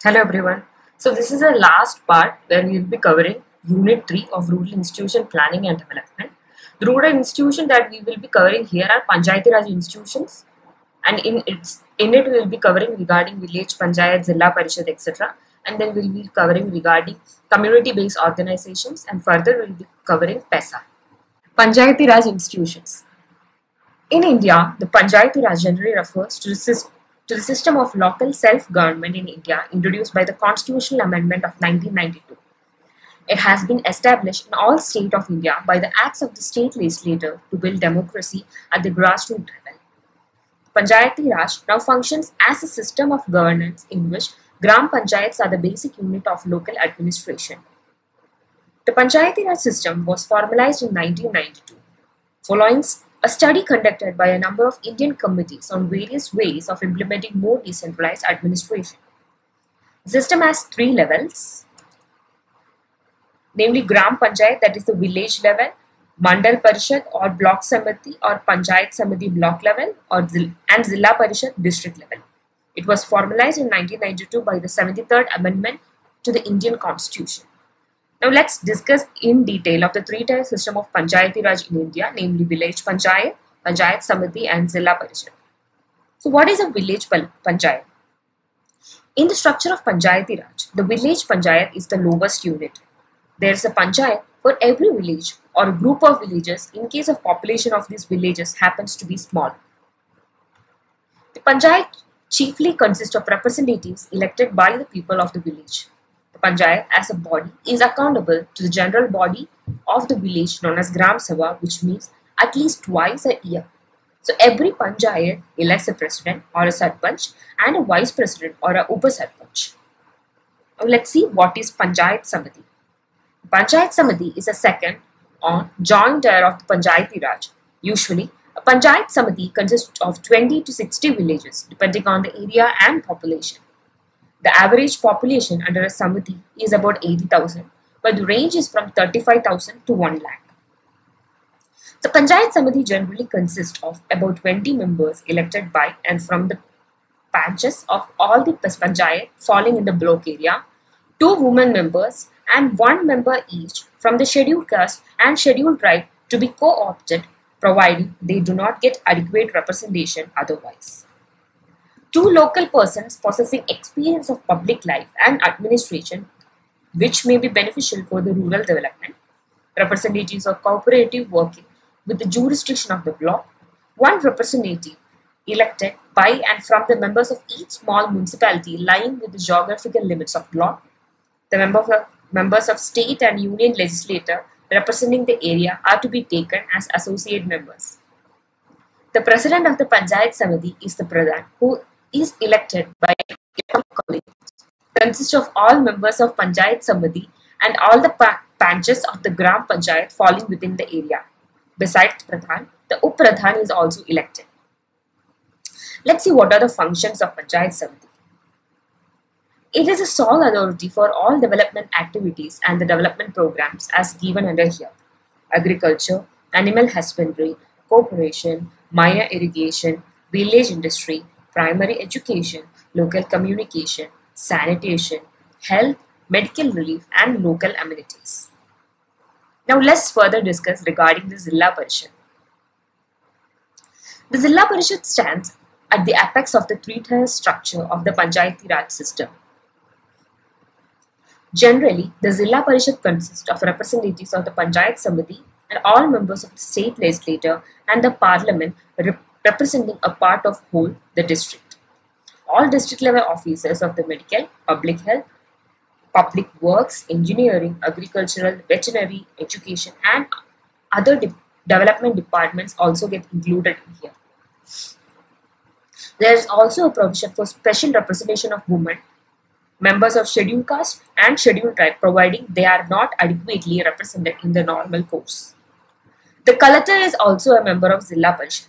Hello everyone. So this is the last part where we will be covering Unit 3 of Rural Institution Planning and Development. The rural institution that we will be covering here are Panchayati Raj institutions, and in it we will be covering regarding village panchayat, Zilla Parishad, etc. And then we will be covering regarding community-based organizations, and further we will be covering PESA. Panchayati Raj institutions. In India, the Panchayati Raj generally refers to the system of local self-government in India introduced by the Constitutional Amendment of 1992. It has been established in all states of India by the acts of the state legislature to build democracy at the grassroots level. Panchayati Raj now functions as a system of governance in which Gram Panchayats are the basic unit of local administration. The Panchayati Raj system was formalized in 1992, following a study conducted by a number of Indian committees on various ways of implementing more decentralized administration. The system has three levels, namely Gram Panchayat, that is the village level, Mandal Parishad or Block Samiti or Panchayat Samiti block level, and Zilla Parishad district level. It was formalized in 1992 by the 73rd Amendment to the Indian Constitution. Now let's discuss in detail of the three-tier system of Panchayati Raj in India, namely Village Panchayat, Panchayat Samiti and Zilla Parishad. So what is a Village Panchayat? In the structure of Panchayati Raj, the Village Panchayat is the lowest unit. There is a Panchayat for every village or a group of villages in case of population of these villages happens to be small. The Panchayat chiefly consists of representatives elected by the people of the village. The Panchayat as a body is accountable to the general body of the village known as Gram Sabha, which means at least twice a year. So every Panchayat elects a president or a sarpanch and a vice president or a upa sarpanch. Now let's see what is Panchayat Samiti. Panchayat Samiti is a second or joint tier of the Panchayati Raj. Usually, a Panchayat Samiti consists of 20 to 60 villages depending on the area and population. The average population under a Samiti is about 80,000, but the range is from 35,000 to 1 lakh. The Panchayat Samiti generally consists of about 20 members elected by and from the panchas of all the Panchayat falling in the block area, 2 women members and 1 member each from the scheduled caste and scheduled tribe to be co-opted, providing they do not get adequate representation otherwise. 2 local persons possessing experience of public life and administration, which may be beneficial for the rural development, representatives of cooperative working with the jurisdiction of the block, 1 representative elected by and from the members of each small municipality lying with the geographical limits of block, the members of state and union legislature representing the area are to be taken as associate members. The president of the Panchayat Samiti is the Pradhan, who is elected by college, consists of all members of Panchayat Samiti and all the panchas of the Gram Panchayat falling within the area. Besides Pradhan, the Up-Pradhan is also elected. Let's see what are the functions of Panchayat Samiti. It is a sole authority for all development activities and the development programs as given under here: agriculture, animal husbandry, cooperation, minor irrigation, village industry, primary education, local communication, sanitation, health, medical relief, and local amenities. Now let's further discuss regarding the Zilla Parishad. The Zilla Parishad stands at the apex of the three-tier structure of the Panchayati Raj system. Generally, the Zilla Parishad consists of representatives of the Panchayat Samiti and all members of the state legislature and the parliament representing a part of whole the district. All district level officers of the medical, public health, public works, engineering, agricultural, veterinary, education and other development departments also get included in here. There is also a provision for special representation of women, members of scheduled caste and scheduled tribe, providing they are not adequately represented in the normal course. The collector is also a member of Zilla Parishad.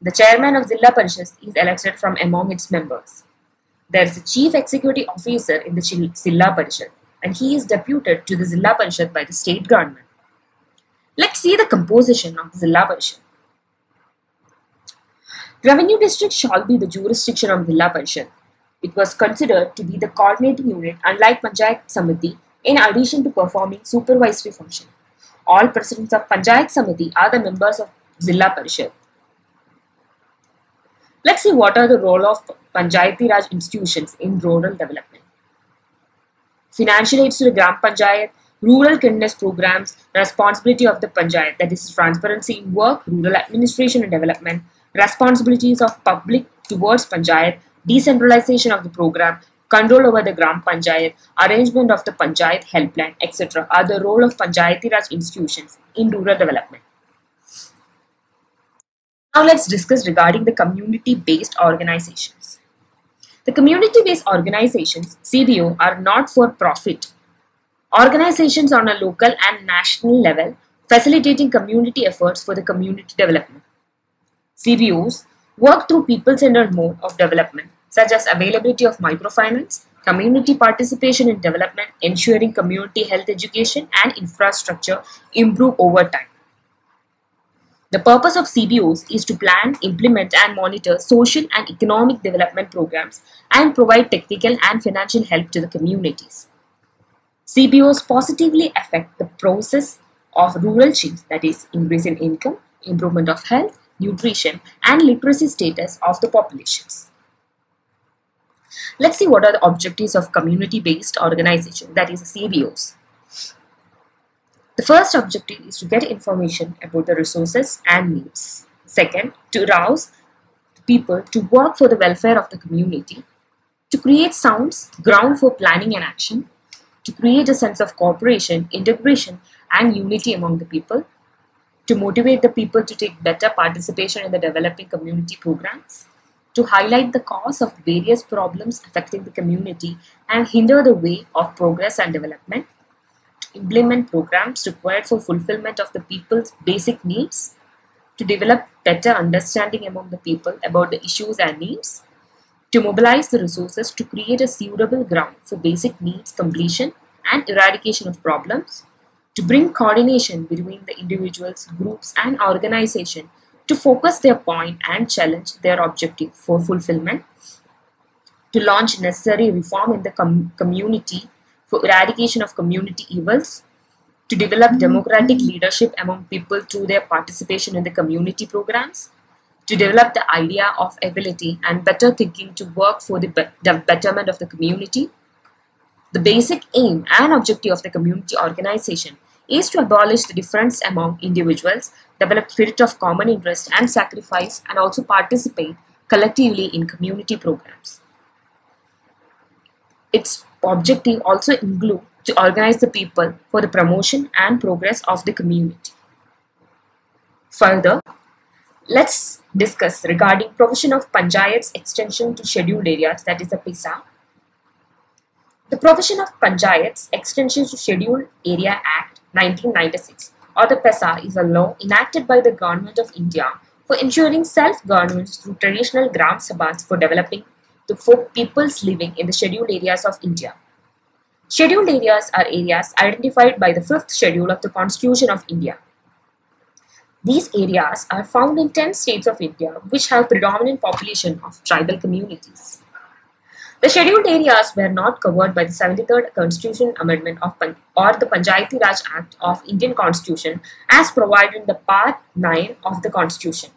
The chairman of Zilla Parishad is elected from among its members. There is a chief executive officer in the Zilla Parishad, and he is deputed to the Zilla Parishad by the state government. Let's see the composition of the Zilla Parishad. Revenue district shall be the jurisdiction of Zilla Parishad. It was considered to be the coordinating unit, unlike Panchayat Samiti, in addition to performing supervisory function. All presidents of Panchayat Samiti are the members of Zilla Parishad. Let's see what are the role of Panchayati Raj institutions in rural development. Financial aids to the Gram Panchayat, rural kindness programs, responsibility of the Panchayat, that is transparency in work, rural administration and development, responsibilities of public towards Panchayat, decentralization of the program, control over the Gram Panchayat, arrangement of the Panchayat helpline, etc. are the role of Panchayati Raj institutions in rural development. Now let's discuss regarding the community-based organizations. The community-based organizations, CBO, are not-for-profit organizations on a local and national level facilitating community efforts for the community development. CBOs work through people-centered mode of development such as availability of microfinance, community participation in development, ensuring community health education and infrastructure improve over time. The purpose of CBOs is to plan, implement and monitor social and economic development programs and provide technical and financial help to the communities. CBOs positively affect the process of rural change, that is, increase in income, improvement of health, nutrition and literacy status of the populations. Let's see what are the objectives of community-based organization, that is CBOs. The first objective is to get information about the resources and needs. Second, to arouse people to work for the welfare of the community. To create sounds, ground for planning and action. To create a sense of cooperation, integration and unity among the people. To motivate the people to take better participation in the developing community programs. To highlight the cause of various problems affecting the community and hinder the way of progress and development. Implement programs required for fulfillment of the people's basic needs, to develop better understanding among the people about the issues and needs, to mobilize the resources to create a suitable ground for basic needs completion and eradication of problems, to bring coordination between the individuals, groups and organization to focus their point and challenge their objective for fulfillment, to launch necessary reform in the community for eradication of community evils, to develop democratic leadership among people through their participation in the community programs, to develop the idea of ability and better thinking to work for the betterment of the community. The basic aim and objective of the community organization is to abolish the difference among individuals, develop spirit of common interest and sacrifice, and also participate collectively in community programs. Its objective also include to organize the people for the promotion and progress of the community. Further, let's discuss regarding provision of Panchayat's extension to scheduled areas, that is the PISA. The provision of Panchayat's extension to Scheduled Area Act 1996 or the PESA is a law enacted by the Government of India for ensuring self-governance through traditional Gram Sabhas for developing for peoples living in the scheduled areas of India. Scheduled areas are areas identified by the 5th schedule of the Constitution of India. These areas are found in 10 states of India which have predominant population of tribal communities. The scheduled areas were not covered by the 73rd Constitution Amendment or the Panchayati Raj Act of Indian Constitution as provided in the Part 9 of the Constitution.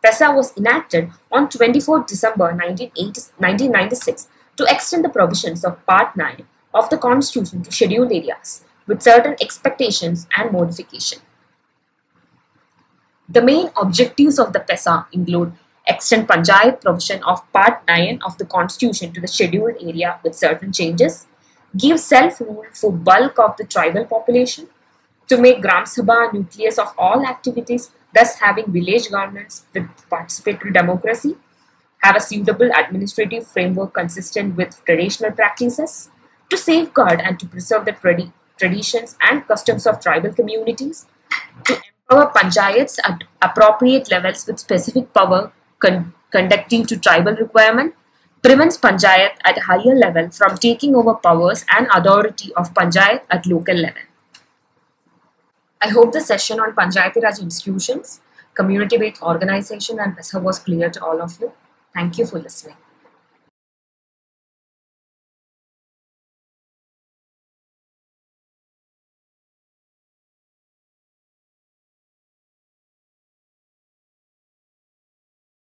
PESA was enacted on 24 December 1996 to extend the provisions of Part 9 of the Constitution to scheduled areas with certain expectations and modification. The main objectives of the PESA include extend Panchayat provision of Part 9 of the Constitution to the scheduled area with certain changes, give self-rule for bulk of the tribal population, to make Gram Sabha nucleus of all activities, thus having village governance with participatory democracy, have a suitable administrative framework consistent with traditional practices, to safeguard and to preserve the traditions and customs of tribal communities, to empower panchayats at appropriate levels with specific power conducting to tribal requirement, prevents panchayat at higher level from taking over powers and authority of panchayat at local level. I hope the session on Panchayati Raj institutions, community-based organization and PESA was clear to all of you. Thank you for listening.